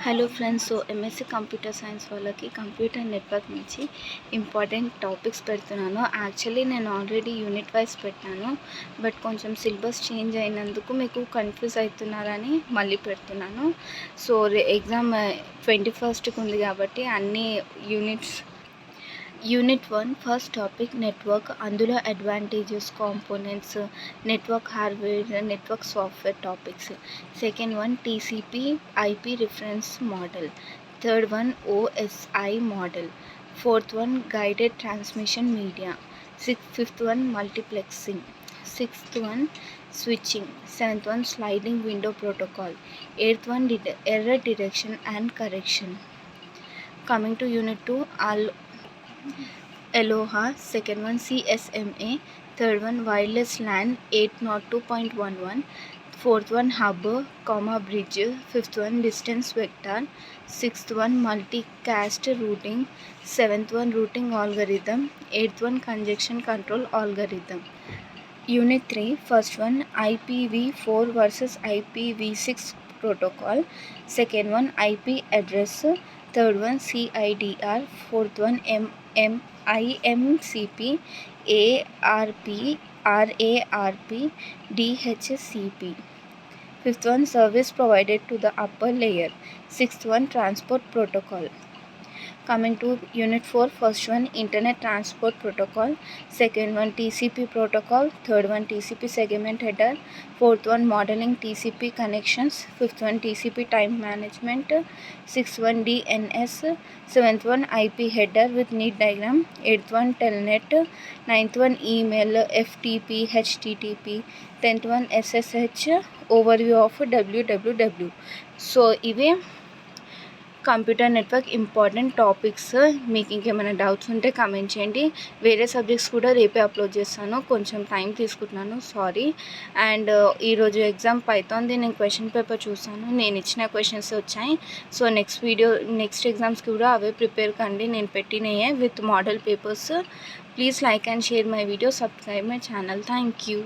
Hello friends. MSc computer science వాళ్ళకి computer network నుంచి important topics పెడుతున్నాను. యాక్చువల్లీ నేను ఆల్రెడీ యూనిట్ వైజ్ పెట్టాను, బట్ కొంచెం సిలబస్ చేంజ్ అయినందుకు మీకు కన్ఫ్యూజ్ అవుతున్నారని మళ్ళీ పెడుతున్నాను. సో ఎగ్జామ్ 21st ఉంది కాబట్టి అన్ని యూనిట్ 1 ఫస్ట్ టాపిక్ నెట్వర్క్, అందులో advantages, components, network hardware, network software topics. Second one TCP IP reference model. Third one OSI model. Fourth one guided transmission media. Fifth one multiplexing. Sixth one switching. Seventh one sliding window protocol. Eighth one error detection and correction. Coming to Unit 2, Aloha. Second one CSMA. Third one wireless LAN 802.11. Fourth one hub, bridge. Fifth one distance vector. Sixth one multicast routing. Seventh one routing algorithm. Eighth one congestion control algorithm. Unit 3, first one IPv4 versus IPv6 protocol. Second one IP address. Third one CIDR. Fourth one IMCP, ARP, RARP, DHCP. Fifth one service provided to the upper layer. Sixth one transport protocol. Coming to Unit 4, first one Internet Transport Protocol. Second one TCP protocol. Third one TCP segment header. Fourth one modeling TCP connections. Fifth one TCP time management. Sixth one DNS. Seventh one IP header with need diagram. Eighth one telnet. Ninth one email FTP HTTP. 10th one SSH. Overview of www. So ఇవే computer network important topics. మీకు ఇంకేమైనా doubts ఉంటే comment చేయండి. వేరే subjects కూడా రేపే upload చేస్తాను, కొంచెం టైం తీసుకుంటున్నాను, సారీ. అండ్ ఈరోజు ఎగ్జామ్ పైథాన్ది నేను క్వశ్చన్ పేపర్ చూసాను, నేను ఇచ్చిన క్వశ్చన్స్ వచ్చాయి. సో నెక్స్ట్ ఎగ్జామ్స్కి కూడా అవే ప్రిపేర్ కండి, నేను పెట్టినయే with model papers. Please like and share my video, subscribe my channel. Thank you.